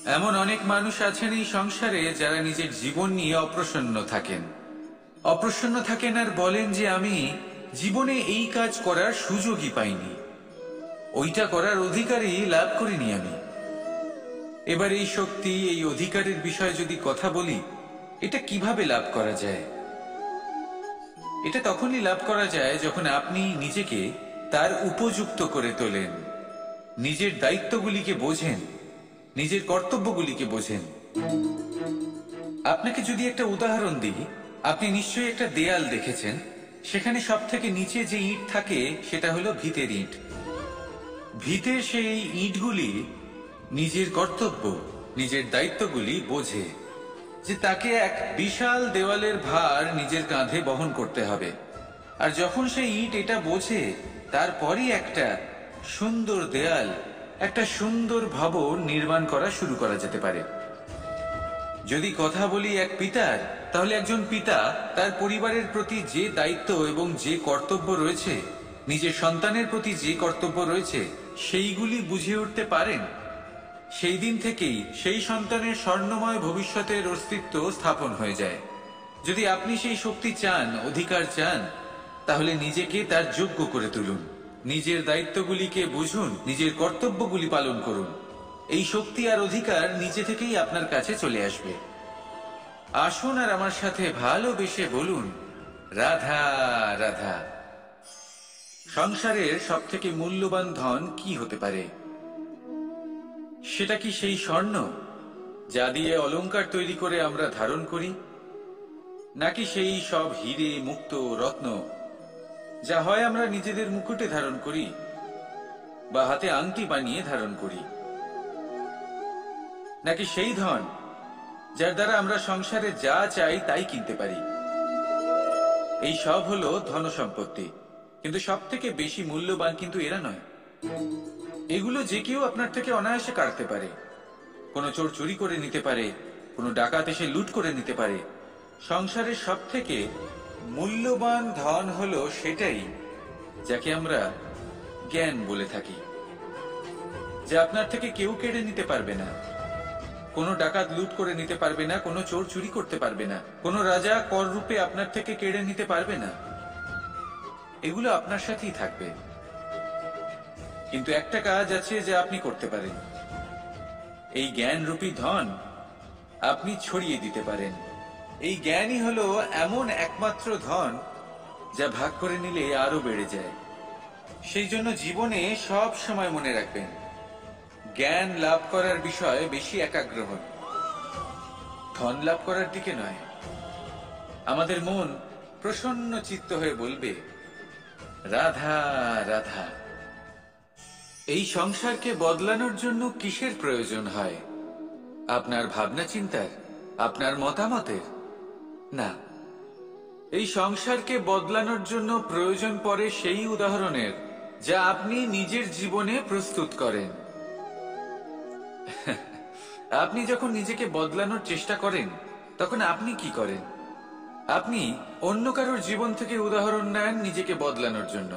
এমন অনেক মানুষ আছেন এই সংসারে যারা নিজের জীবন নিয়ে অপ্রসন্ন থাকেন। অপ্রসন্ন থাকেন আর বলেন যে আমি জীবনে এই কাজ করার সুযোগই পাইনি, ওইটা করার অধিকারই লাভ করিনি আমি। এবার এই শক্তি, এই অধিকারের বিষয়ে যদি কথা বলি, এটা কিভাবে লাভ করা যায়? এটা তখনই লাভ করা যায় যখন আপনি নিজেকে তার উপযুক্ত করে তোলেন, নিজের দায়িত্বগুলিকে বোঝেন, নিজের কর্তব্যগুলিকে বোঝেন। আপনাকে যদি একটা উদাহরণ দিই, আপনি নিশ্চয়ই একটা দেয়াল দেখেছেন। সেখানে সব থেকে নিচে যে ইট থাকে সেটা হলো ভিতের ইট। ভিতের সেই ইটগুলি নিজের কর্তব্য, নিজের দায়িত্বগুলি বোঝে, যে তাকে এক বিশাল দেওয়ালের ভার নিজের কাঁধে বহন করতে হবে। আর যখন সেই ইট এটা বোঝে, তারপরই একটা সুন্দর দেয়াল, একটা সুন্দর ভবন নির্মাণ করা শুরু করা যেতে পারে। যদি কথা বলি এক পিতার, তাহলে একজন পিতা তার পরিবারের প্রতি যে দায়িত্ব এবং যে কর্তব্য রয়েছে, নিজের সন্তানের প্রতি যে কর্তব্য রয়েছে, সেইগুলি বুঝে উঠতে পারেন। সেই দিন থেকেই সেই সন্তানের স্বর্ণময় ভবিষ্যতের অস্তিত্ব স্থাপন হয়ে যায়। যদি আপনি সেই শক্তি চান, অধিকার চান, তাহলে নিজেকে তার যোগ্য করে তুলুন, নিজের দায়িত্বগুলিকে বুঝুন, নিজের কর্তব্যগুলি পালন করুন। এই শক্তি আর অধিকার নিজে থেকেই আপনার কাছে চলে আসবে। আসুন আর আমার সাথে ভালোবেসে বলুন, রাধা রাধা। সংসারের সব থেকে মূল্যবান ধন কি হতে পারে? সেটা কি সেই স্বর্ণ যা দিয়ে অলংকার তৈরি করে আমরা ধারণ করি, নাকি সেই সব হিরে, মুক্ত, রত্ন যা হয় আমরা নিজেদের মুকুটে ধারণ করি বা হাতে আংটি বানিয়ে ধারণ করি, নাকি সেই ধন যার দ্বারা আমরা সংসারে যা চাই তাই কিনতে পারি? এই সব হলো ধন সম্পত্তি, কিন্তু সব থেকে বেশি মূল্যবান কিন্তু এরা নয়। এগুলো যে কেউ আপনার থেকে অনায়াসে কাটতে পারে। কোনো চোর চুরি করে নিতে পারে, কোনো ডাকাত এসে লুট করে নিতে পারে। সংসারের সব থেকে মূল্যবান ধন হলো সেটাই যাকে আমরা জ্ঞান বলে থাকি, যা আপনার থেকে কেউ কেড়ে নিতে পারবে না। কোনো ডাকাত লুট করে নিতে পারবে না, কোনো চোর চুরি করতে পারবে না, কোনো রাজা কর রূপে আপনার থেকে কেড়ে নিতে পারবে না। এগুলো আপনার সাথেই থাকবে। কিন্তু একটা কাজ আছে যা আপনি করতে পারেন। এই জ্ঞানরূপী ধন আপনি ছড়িয়ে দিতে পারেন। এই জ্ঞানই হলো এমন একমাত্র ধন যা ভাগ করে নিলে আরো বেড়ে যায়। সেই জন্য জীবনে সব সময় মনে রাখবেন, জ্ঞান লাভ করার বিষয়ে বেশি একাগ্র হন, ধন লাভ করার দিকে নয়। আমাদের মন প্রসন্ন চিত্ত হয়ে বলবে, রাধা রাধা। এই সংসারকে বদলানোর জন্য কিসের প্রয়োজন হয়? আপনার ভাবনা চিন্তার, আপনার মতামতের? না, এই সংসারকে বদলানোর জন্য প্রয়োজন পড়ে সেই উদাহরণের যা আপনি নিজের জীবনে প্রস্তুত করেন। আপনি যখন নিজেকে বদলানোর চেষ্টা করেন, তখন আপনি কি করেন? আপনি অন্য কারোর জীবন থেকে উদাহরণ নেন নিজেকে বদলানোর জন্য।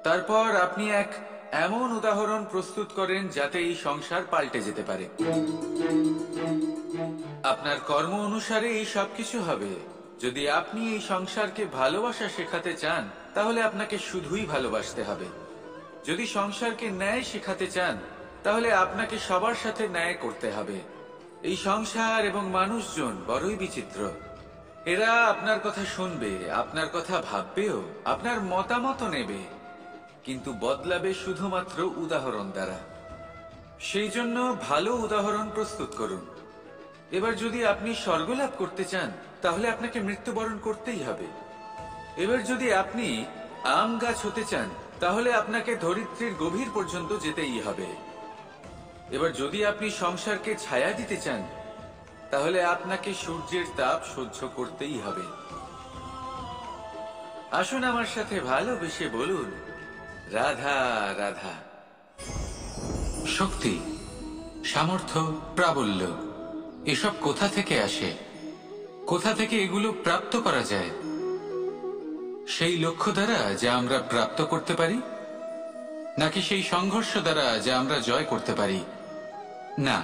তারপর আপনি এক এমন উদাহরণ প্রস্তুত করেন যাতে এই সংসার পাল্টে যেতে পারে। আপনার কর্ম অনুসারে এই সবকিছু হবে। যদি আপনি এই সংসারকে ভালোবাসা শেখাতে চান, তাহলে আপনাকে শুধুই ভালোবাসতে হবে। যদি সংসারকে ন্যায় শেখাতে চান, তাহলে আপনাকে সবার সাথে ন্যায় করতে হবে। এই সংসার এবং মানুষজন বড়ই বিচিত্র। এরা আপনার কথা শুনবে, আপনার কথা ভাববেও, আপনার মতামত নেবে, কিন্তু বদলাবে শুধুমাত্র উদাহরণ দ্বারা। সেই জন্য ভালো উদাহরণ প্রস্তুত করুন। এবার যদি আপনি স্বর্গ লাভ করতে চান, তাহলে আপনাকে মৃত্যুবরণ করতেই হবে। এবার যদি আপনি আম গাছ হতে চান, তাহলে আপনাকে ধরিত্রীর গভীর পর্যন্ত যেতেই হবে। এবার যদি আপনি সংসারকে ছায়া দিতে চান, তাহলে আপনাকে সূর্যের তাপ সহ্য করতেই হবে। আসুন আমার সাথে ভালোবেসে বলুন, রাধা রাধা। শক্তি, সামর্থ্য, প্রাবল্য এসব কোথা থেকে আসে? কোথা থেকে এগুলো প্রাপ্ত করা যায়? সেই লক্ষ্য দ্বারা যা আমরা প্রাপ্ত করতে পারি, নাকি সেই সংঘর্ষ দ্বারা যা আমরা জয় করতে পারি? না,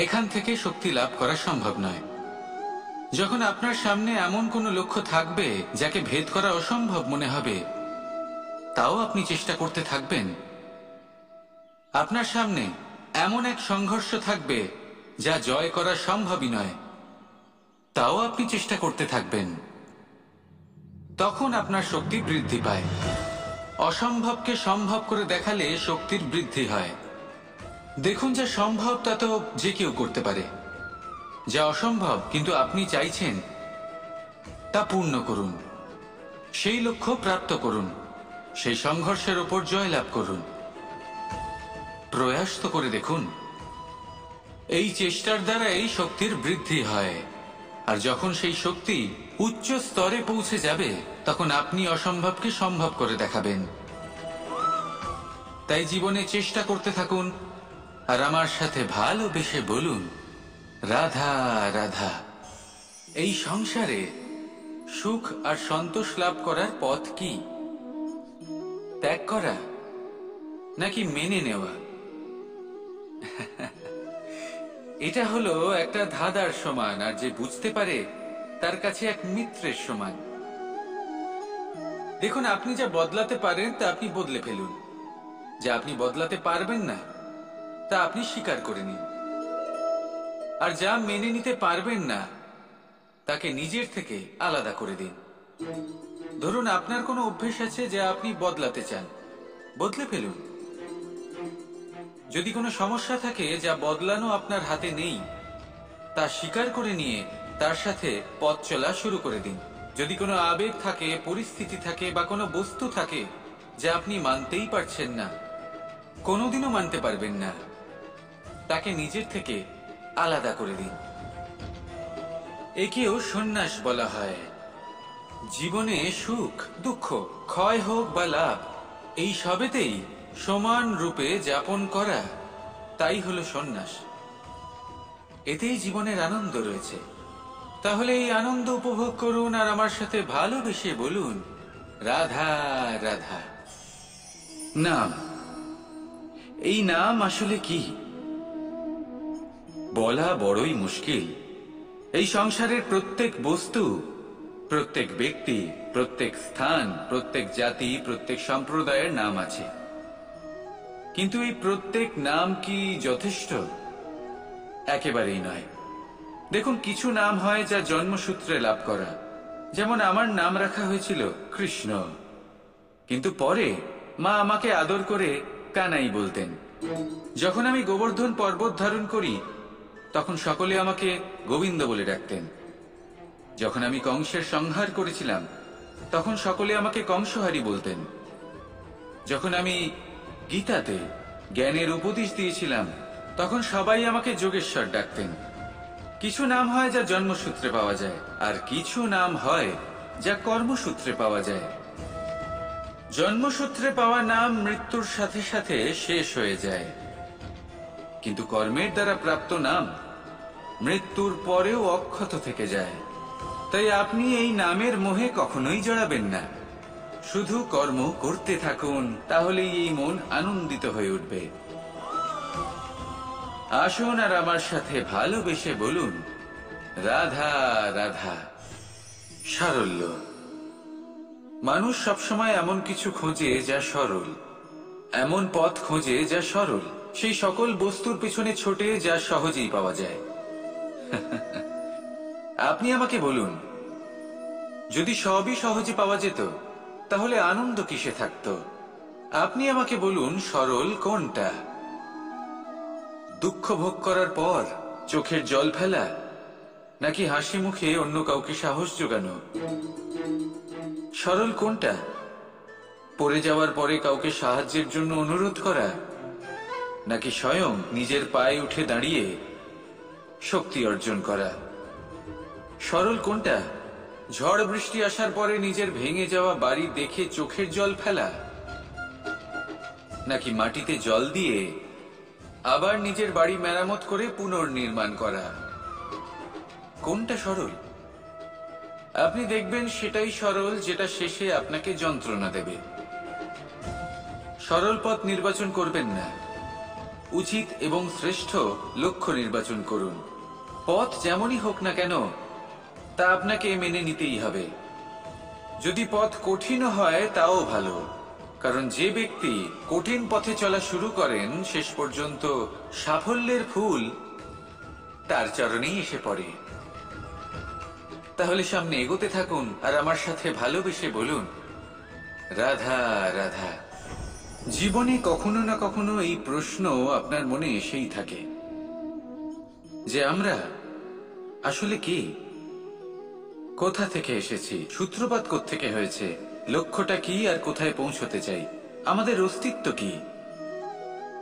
এখান থেকে শক্তি লাভ করা সম্ভব নয়। যখন আপনার সামনে এমন কোনো লক্ষ্য থাকবে যাকে ভেদ করা অসম্ভব মনে হবে, তাও আপনি চেষ্টা করতে থাকবেন। আপনার সামনে এমন এক সংঘর্ষ থাকবে যা জয় করা সম্ভবই নয়, তাও আপনি চেষ্টা করতে থাকবেন। তখন আপনার শক্তি বৃদ্ধি পায়। অসম্ভবকে সম্ভব করে দেখালে শক্তির বৃদ্ধি হয়। দেখুন, যা সম্ভব তা তো যে কেউ করতে পারে। যা অসম্ভব কিন্তু আপনি চাইছেন, তা পূর্ণ করুন। সেই লক্ষ্য প্রাপ্ত করুন, সেই সংঘর্ষের ওপর জয়লাভ করুন। প্রয়াস তো করে দেখুন। এই চেষ্টার দ্বারা এই শক্তির বৃদ্ধি হয়, আর যখন সেই শক্তি উচ্চ স্তরে পৌঁছে যাবে, তখন আপনি অসম্ভবকে সম্ভব করে দেখাবেন। তাই জীবনে চেষ্টা করতে থাকুন, আর আমার সাথে ভালোবেসে বলুন, রাধা রাধা। এই সংসারে সুখ আর সন্তোষ লাভ করার পথ কি? ত্যাগ করা নাকি মেনে নেওয়া? এটা হলো একটা ধাঁধার সমান, আর যে বুঝতে পারে তার কাছে এক মিত্রের সমান। দেখুন, আপনি যা বদলাতে পারেন তা আপনি বদলে ফেলুন। যা আপনি বদলাতে পারবেন না তা আপনি স্বীকার করে নিন। আর যা মেনে নিতে পারবেন না তাকে নিজের থেকে আলাদা করে দিন। ধরুন, আপনার কোনো অভ্যেস আছে যা আপনি বদলাতে চান, বদলে ফেলুন। যদি কোনো সমস্যা থাকে যা বদলানো আপনার হাতে নেই, তা স্বীকার করে নিয়ে তার সাথে পথ চলা শুরু করে দিন। যদি কোনো আবেগ থাকে, পরিস্থিতি থাকে বা কোনো বস্তু থাকে যা আপনি মানতেই পারছেন না, কোনোদিনও মানতে পারবেন না, তাকে নিজের থেকে আলাদা করে দিন। একেও সন্ন্যাস বলা হয়। জীবনে সুখ দুঃখ, ক্ষয় হোক বা লাভ, এই সবেতেই সমান রূপে যাপন করা, তাই হলো সন্ন্যাস। এতেই জীবনের আনন্দ রয়েছে। তাহলে এই আনন্দ উপভোগ করুন, আর আমার সাথে ভালোবেসে বলুন, রাধা রাধা। নাম, এই নাম আসলে কি বলা বড়ই মুশকিল। এই সংসারের প্রত্যেক বস্তু, প্রত্যেক ব্যক্তি, প্রত্যেক স্থান, প্রত্যেক জাতি, প্রত্যেক সম্প্রদায়ের নাম আছে। কিন্তু এই প্রত্যেক নাম কি যথেষ্ট? একেবারেই নয়। দেখুন, কিছু নাম হয় যা জন্মসূত্রে লাভ করা। যেমন আমার নাম রাখা হয়েছিল কৃষ্ণ, কিন্তু পরে মা আমাকে আদর করে কানাই বলতেন। যখন আমি গোবর্ধন পর্বত ধারণ করি, তখন সকলে আমাকে গোবিন্দ বলে ডাকতেন। যখন আমি কংসের সংহার করেছিলাম, তখন সকলে আমাকে কংসহারি বলতেন। যখন আমি গীতাতে জ্ঞানের উপদেশ দিয়েছিলাম, তখন সবাই আমাকে যোগেশ্বর ডাকতেন। কিছু নাম হয় যা জন্মসূত্রে পাওয়া যায়, আর কিছু নাম হয় যা কর্মসূত্রে পাওয়া যায়। জন্মসূত্রে পাওয়া নাম মৃত্যুর সাথে সাথে শেষ হয়ে যায়, কিন্তু কর্মের দ্বারা প্রাপ্ত নাম মৃত্যুর পরেও অক্ষত থেকে যায়। তাই আপনি এই নামের মোহে কখনোই জড়াবেন না। শুধু কর্ম করতে থাকুন, তাহলেই এই মন আনন্দিত হয়ে উঠবে। আসুন আর আমার সাথে ভালোবেসে বলুন, রাধা রাধা। সারল্য। মানুষ সবসময় এমন কিছু খোঁজে যা সরল, এমন পথ খোঁজে যা সরল, সেই সকল বস্তুর পিছনে ছোটে যা সহজেই পাওয়া যায়। আপনি আমাকে বলুন, যদি সবই সহজে পাওয়া যেত, তাহলে আনন্দ কিসে থাকত? আপনি আমাকে বলুন, সরল কোনটা? দুঃখ ভোগ করার পর চোখের জল ফেলা, নাকি হাসি মুখে অন্য কাউকে সাহস যোগানো? সরল কোনটা? পড়ে যাওয়ার পরে কাউকে সাহায্যের জন্য অনুরোধ করা, নাকি স্বয়ং নিজের পায়ে উঠে দাঁড়িয়ে শক্তি অর্জন করা? সরল কোনটা? ঝড় বৃষ্টি আসার পরে নিজের ভেঙে যাওয়া বাড়ি দেখে চোখের জল ফেলা, নাকি মাটিতে জল দিয়ে আবার নিজের বাড়ি মেরামত করে পুনর্নির্মাণ করা? কোনটা সরল? আপনি দেখবেন সেটাই সরল যেটা শেষে আপনাকে যন্ত্রণা দেবে। সরল পথ নির্বাচন করবেন না, উচিত এবং শ্রেষ্ঠ লক্ষ্য নির্বাচন করুন। পথ যেমনই হোক না কেন তা আপনাকে মেনে নিতেই হবে। যদি পথ কঠিন হয় তাও ভালো, কারণ যে ব্যক্তি কঠিন পথে চলা শুরু করেন শেষ পর্যন্ত সাফল্যের ফুল তার চরণেই এসে পড়ে। তাহলে সামনে এগোতে থাকুন আর আমার সাথে ভালোবেসে বলুন, রাধা রাধা। জীবনে কখনো না কখনো এই প্রশ্ন আপনার মনে এসেই থাকে যে আমরা আসলে কি, কোথা থেকে এসেছি, সূত্রপাত কোত্থেকে হয়েছে, লক্ষ্যটা কি আর কোথায় পৌঁছতে চাই, আমাদের অস্তিত্ব কি,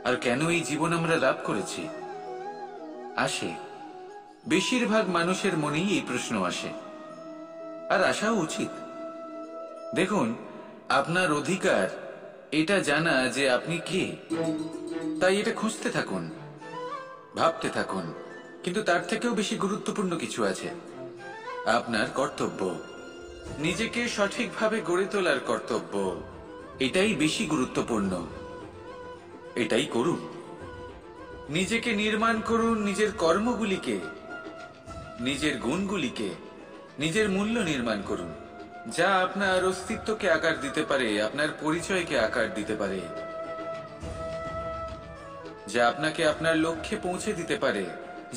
আর কেন এই জীবন আমরা লাভ করেছি। আসে, বেশিরভাগ মানুষের মনেই এই প্রশ্ন আসে, আর আসাও উচিত। দেখুন, আপনার অধিকার এটা জানা যে আপনি কে, তাই এটা খুঁজতে থাকুন, ভাবতে থাকুন। কিন্তু তার থেকেও বেশি গুরুত্বপূর্ণ কিছু আছে, আপনার কর্তব্য, নিজেকে সঠিকভাবে গড়ে তোলার কর্তব্য। এটাই বেশি গুরুত্বপূর্ণ, এটাই করুন। নিজেকে নির্মাণ করুন, নিজের কর্মগুলিকে, নিজের গুণগুলিকে, নিজের মূল্য নির্মাণ করুন, যা আপনার অস্তিত্বকে আকার দিতে পারে, আপনার পরিচয়কে আকার দিতে পারে, যা আপনাকে আপনার লক্ষ্যে পৌঁছে দিতে পারে,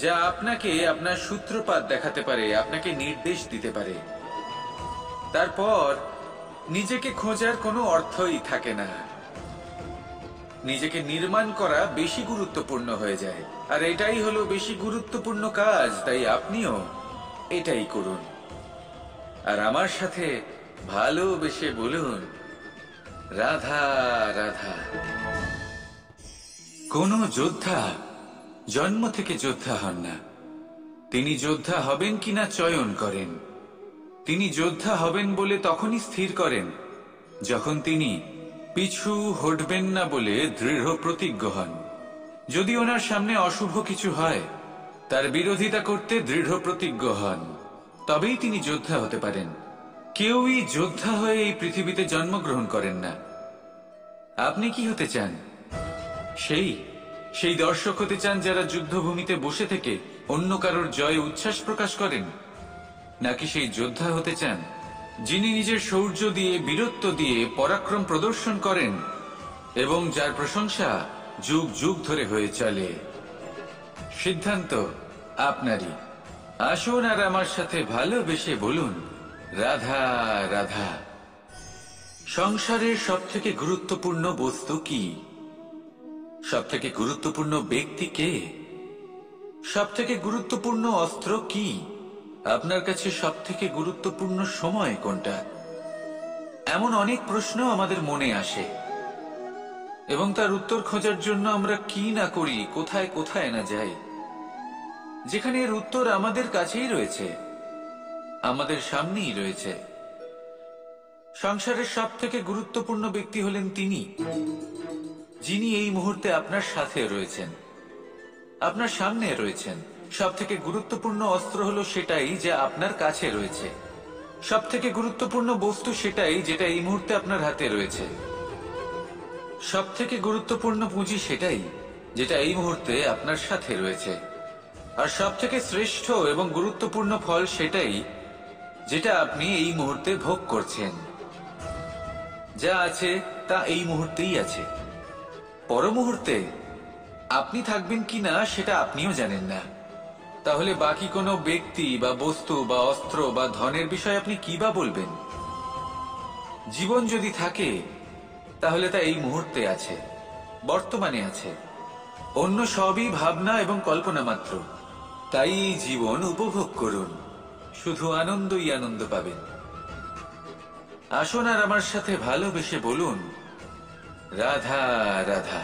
যা আপনাকে আপনার সূত্রপাত দেখাতে পারে, আপনাকে নির্দেশ দিতে পারে। তারপর নিজেকে খোঁজার কোনো অর্থই থাকে না, নিজেকে নির্মাণ করা বেশি গুরুত্বপূর্ণ হয়ে যায়। আর এটাই হলো বেশি গুরুত্বপূর্ণ কাজ, তাই আপনিও এটাই করুন। আর আমার সাথে ভালোবেসে বলুন, রাধা রাধা। কোন যোদ্ধা জন্ম থেকে যোদ্ধা হন না, তিনি যোদ্ধা হবেন কিনা চয়ন করেন। তিনি যোদ্ধা হবেন বলে তখনই স্থির করেন যখন তিনি পিছু হটবেন না বলে দৃঢ় প্রতিজ্ঞ হন। যদি ওনার সামনে অশুভ কিছু হয়, তার বিরোধিতা করতে দৃঢ় প্রতিজ্ঞ হন, তবেই তিনি যোদ্ধা হতে পারেন। কেউই যোদ্ধা হয়ে এই পৃথিবীতে জন্মগ্রহণ করেন না। আপনি কি হতে চান? সেই দর্শক হতে চান যারা যুদ্ধভূমিতে বসে থেকে অন্য কারোর জয়ে উচ্ছ্বাস প্রকাশ করেন, নাকি সেই যোদ্ধা হতে চান যিনি নিজের শৌর্য দিয়ে, বীরত্ব দিয়ে পরাক্রম প্রদর্শন করেন এবং যার প্রশংসা যুগ যুগ ধরে হয়ে চলে? সিদ্ধান্ত আপনারই। আসুন আর আমার সাথে ভালোবেসে বলুন, রাধা রাধা। সংসারের সবথেকে গুরুত্বপূর্ণ বস্তু কি? সবথেকে গুরুত্বপূর্ণ ব্যক্তি কে? সবথেকে গুরুত্বপূর্ণ অস্ত্র কি? আপনার কাছে সবথেকে গুরুত্বপূর্ণ সময় কোনটা? এমন অনেক প্রশ্ন আমাদের মনে আসে এবং তার উত্তর খোঁজার জন্য আমরা কি না করি, কোথায় কোথায় না যাই, যেখানে এর উত্তর আমাদের কাছেই রয়েছে, আমাদের সামনেই রয়েছে। সংসারের সবথেকে গুরুত্বপূর্ণ ব্যক্তি হলেন তিনি, যিনি এই মুহূর্তে আপনার সাথে রয়েছেন, আপনার সামনে রয়েছেন। সবথেকে গুরুত্বপূর্ণ অস্ত্র হলো সেটাই যা আপনার কাছে রয়েছে। সবথেকে গুরুত্বপূর্ণ বস্তু সেটাই যেটা এই মুহূর্তে আপনার হাতে রয়েছে। সবথেকে গুরুত্বপূর্ণ পুঁজি সেটাই যেটা এই মুহূর্তে আপনার সাথে রয়েছে। আর সবথেকে শ্রেষ্ঠ এবং গুরুত্বপূর্ণ ফল সেটাই যেটা আপনি এই মুহূর্তে ভোগ করছেন। যা আছে তা এই মুহূর্তেই আছে। পর মুহূর্তে আপনি থাকবেন কিনা সেটা আপনিও জানেন না। তাহলে বাকি কোনো ব্যক্তি বা বস্তু বা অস্ত্র বা ধনের বিষয়ে আপনি কি বা বলবেন? জীবন যদি থাকে তাহলে তা এই মুহূর্তে আছে, বর্তমানে আছে। অন্য সবই ভাবনা এবং কল্পনা মাত্র। তাই এই জীবন উপভোগ করুন, শুধু আনন্দই আনন্দ পাবেন। আসুন আর আমার সাথে ভালোবেসে বলুন, রাধা রাধা।